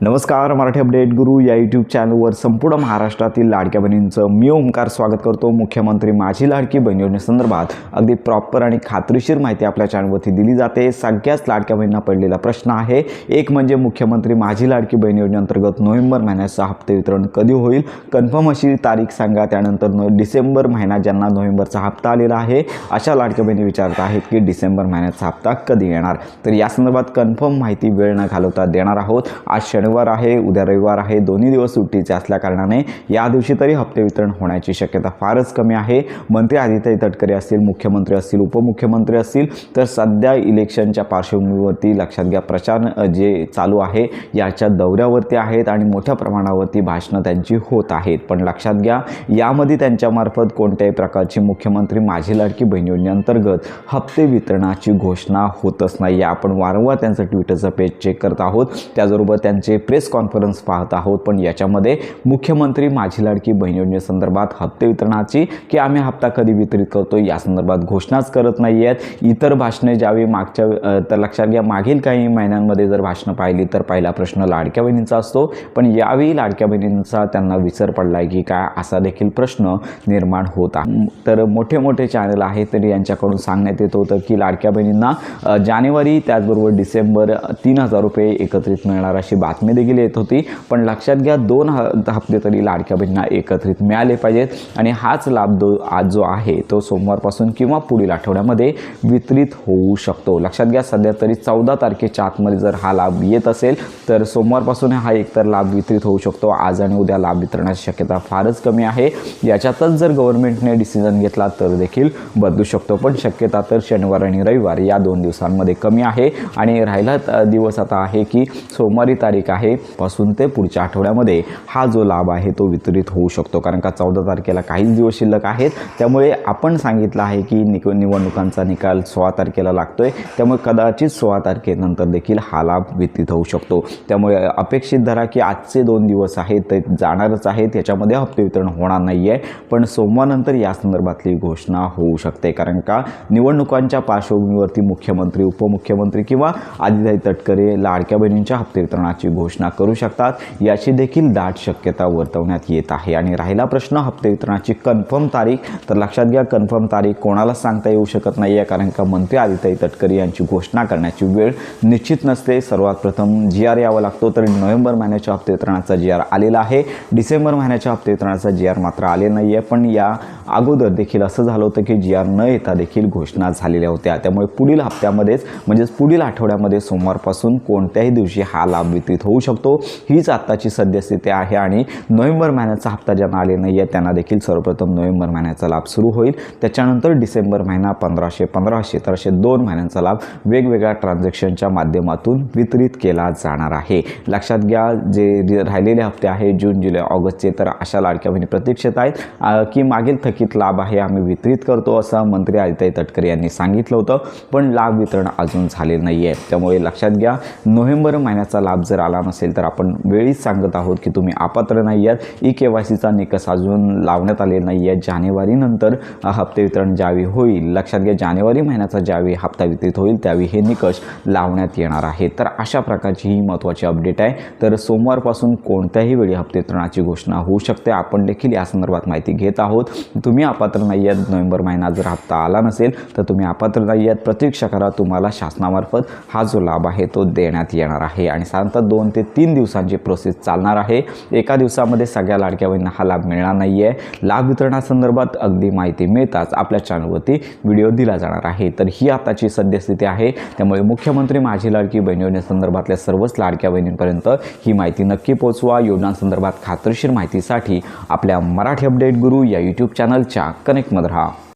नमस्कार, मराठी अपडेट गुरु या यूट्यूब चॅनलवर संपूर्ण महाराष्ट्रातील लाडक्या बहिणींचं मी ओमकार स्वागत करतो। मुख्यमंत्री माझी लाडकी बहीण योजनेसंदर्भात अगदी प्रॉपर आणि खात्रीशीर माहिती आपल्या चॅनलवरती दिली जाते। सगळ्याच लाडक्या बहिणींना पडलेला प्रश्न आहे, एक म्हणजे मुख्यमंत्री माझी लाडकी बहीण योजनेअंतर्गत नोव्हेंबर महिन्याचा हप्ते वितरण कधी होईल, कन्फर्म अशी तारीख सांगा। त्यानंतर डिसेंबर महिना ज्यांना नोव्हेंबरचा हप्ता आलेला आहे अशा लाडक्या बहिणी विचारत आहेत की डिसेंबर महिन्याचा हप्ता कधी येणार। तर या संदर्भात कन्फर्म माहिती वेळ न घालवता देणार आहोत। आज शनिवार आहे, उद्या रविवार आहे, दोन्ही दिवस सुट्टीचे असल्या कारणाने या दिवशी तरी हप्ते वितरण होण्याची शक्यता फारच कमी आहे। मंत्री आदित्य तटकरे असतील, मुख्यमंत्री असतील, उपमुख्यमंत्री असतील, तर सध्या इलेक्शनच्या पार्श्वभूमीवरती लक्षात घ्या प्रचार जे चालू आहे याच्या दौऱ्यावरती आहेत आणि मोठ्या प्रमाणावरती भाषणं त्यांची होत आहेत। पण लक्षात घ्या यामध्ये त्यांच्यामार्फत कोणत्याही प्रकारची मुख्यमंत्री माझी लाडकी बहीण योजनेअंतर्गत हप्ते वितरणाची घोषणा होतच नाही। आपण वारंवार त्यांचं ट्विटरचं पेज चेक करत आहोत, त्याचबरोबर त्यांचे प्रेस कॉन्फरन्स पाहत आहोत, पण याच्यामध्ये मुख्यमंत्री माझी लाडकी बहीण योजनेसंदर्भात हप्ते वितरणाची की आम्ही हप्ता कधी वितरित करतो या संदर्भात घोषणाच करत नाही आहेत। इतर भाषणे ज्यावेळी मागच्या तर लक्षात घ्या मागील काही महिन्यांमध्ये जर भाषणं पाहिली तर पहिला प्रश्न लाडक्या बहिणींचा असतो, पण यावेळी लाडक्या बहिणींचा त्यांना विसर पडलाय की काय असा देखील प्रश्न निर्माण होत आहे। तर मोठे मोठे चॅनल आहेत तरी यांच्याकडून सांगण्यात येत होतं की लाडक्या बहिणींना जानेवारी त्याचबरोबर डिसेंबर 3000 रुपये एकत्रित मिळणार अशी बातमी देखील येत होती। पण लक्षात घ्या 2 हप्ते तरी लाडक्या बहिणींना एकत्रित मिळाले पाहिजेत आणि हाच लाभ आज जो आहे तो सोमवारपासून किंवा पुढील आठवड्यामध्ये वितरित होऊ शकतो। लक्षात घ्या सध्या तरी 14 तारखेच्या आतमध्ये जर हा लाभ येत असेल तर सोमवारपासून हा एकतर लाभ वितरित होऊ शकतो। आज आणि उद्या लाभ वितरणाची शक्यता फारच कमी आहे। याच्यातच जर गव्हर्नमेंटने डिसिजन घेतला तर देखील बदलू शकतो, पण शक्यता तर शनिवार आणि रविवार या 2 दिवसांमध्ये कमी आहे। आणि राहिला दिवस आता आहे की सोमवारी तारीख आहे पासून ते पुढच्या आठवड्यामध्ये हा जो लाभ आहे तो वितरित होऊ शकतो, कारण का 14 तारखेला काहीच दिवस शिल्लक आहेत। त्यामुळे आपण सांगितलं आहे की निवडणुकांचा निकाल 16 तारखेला लागतोय, त्यामुळे कदाचित 16 तारखेनंतर देखील हा लाभ वितरित होऊ शकतो। त्यामुळे अपेक्षित धरा की आजचे 2 दिवस आहेत ते जाणारच आहेत, याच्यामध्ये हप्ते वितरण होणार नाही आहे, पण सोमवारनंतर या संदर्भातली घोषणा होऊ शकते। कारण का निवडणुकांच्या पार्श्वभूमीवरती मुख्यमंत्री, उपमुख्यमंत्री किंवा आदित्य तटकरे लाडक्या बहिणींच्या हप्ते वितरणाची घोषणा करू शकतात, याची देखील दाट शक्यता वर्तवण्यात येत आहे। आणि राहिला प्रश्न हप्ते वितरणाची कन्फर्म तारीख, तर लक्षात घ्या कन्फर्म तारीख कोणालाच सांगता येऊ शकत नाही आहे, कारण का मंत्री आदित्य तटकरे यांची घोषणा करण्याची वेळ निश्चित नसते। सर्वात प्रथम GR यावा लागतो, तर नोव्हेंबर महिन्याच्या हप्ते वितरणाचा GR आलेला आहे, डिसेंबर महिन्याच्या हप्ते वितरणाचा GR मात्र आलेला नाही आहे। पण या अगोदर देखील असं झालं होतं की GR न येता देखील घोषणा झालेल्या होत्या। त्यामुळे पुढील हप्त्यामध्येच म्हणजेच पुढील आठवड्यामध्ये सोमवारपासून कोणत्याही दिवशी हा लाभ वितरित होऊ शकतो, हीच आत्ताची सद्यस्थिती आहे। आणि नोव्हेंबर महिन्याचा हप्ता ज्यांना आले नाही आहे त्यांना देखील सर्वप्रथम नोव्हेंबर महिन्याचा लाभ सुरू होईल, त्याच्यानंतर डिसेंबर महिना 1500 तर असे 2 महिन्यांचा लाभ वेगवेगळ्या ट्रान्झॅक्शनच्या माध्यमातून वितरित केला जाणार आहे। लक्षात घ्या जे राहिलेले हप्ते आहे जून, जुलै, ऑगस्टचे, तर अशा लाडक्या बहिणी प्रतीक्षेत आहेत की मागील थकीत लाभ आहे आम्ही वितरित करतो असं मंत्री आदित्य तटकरे यांनी सांगितलं होतं, पण लाभ वितरण अजून झालेलं नाही आहे। त्यामुळे लक्षात घ्या नोव्हेंबर महिन्याचा लाभ जर आला नसेल तर आपण वेळीच सांगत आहोत की तुम्ही अपात्र नाही आहात। KYCचा निकष अजून लावण्यात आलेला नाही आहे। जानेवारीनंतर हप्ते वितरण ज्यावेळी होईल, लक्षात घ्या जानेवारी महिन्याचा ज्यावेळी हप्ता वितरित होईल त्यावेळी हे निकष लावण्यात येणार आहे। तर अशा प्रकारची ही महत्त्वाची अपडेट आहे। तर सोमवारपासून कोणत्याही वेळी हप्ते वितरणाची घोषणा होऊ शकते। आपण देखील या संदर्भात माहिती घेत आहोत। तुम्ही अपात्र नाही आहात, नोव्हेंबर महिना जर हप्ता आला नसेल तर तुम्ही अपात्र नाही आहात, प्रतीक्षा करा, तुम्हाला शासनामार्फत हा जो लाभ आहे तो देण्यात येणार आहे। आणि साधारणतः 2 ते 3 दिवसांची प्रोसेस चालणार आहे, एका दिवसामध्ये सगळ्या लाडक्या बहिणींना हा लाभ मिळणार नाही आहे। लाभ वितरणासंदर्भात अगदी माहिती मिळताच आपल्या चॅनलवरती व्हिडिओ दिला जाणार आहे। तर ही आताची सद्यस्थिती आहे। त्यामुळे मुख्यमंत्री माझी लाडकी बहीण योजनेसंदर्भातल्या सर्वच लाडक्या बहिणींपर्यंत ही माहिती नक्की पोहोचवा। योजनांसंदर्भात खात्रीशीर माहितीसाठी आपल्या मराठी अपडेट गुरु या यूट्यूब चॅनलच्या कनेक्टमध्ये राहा।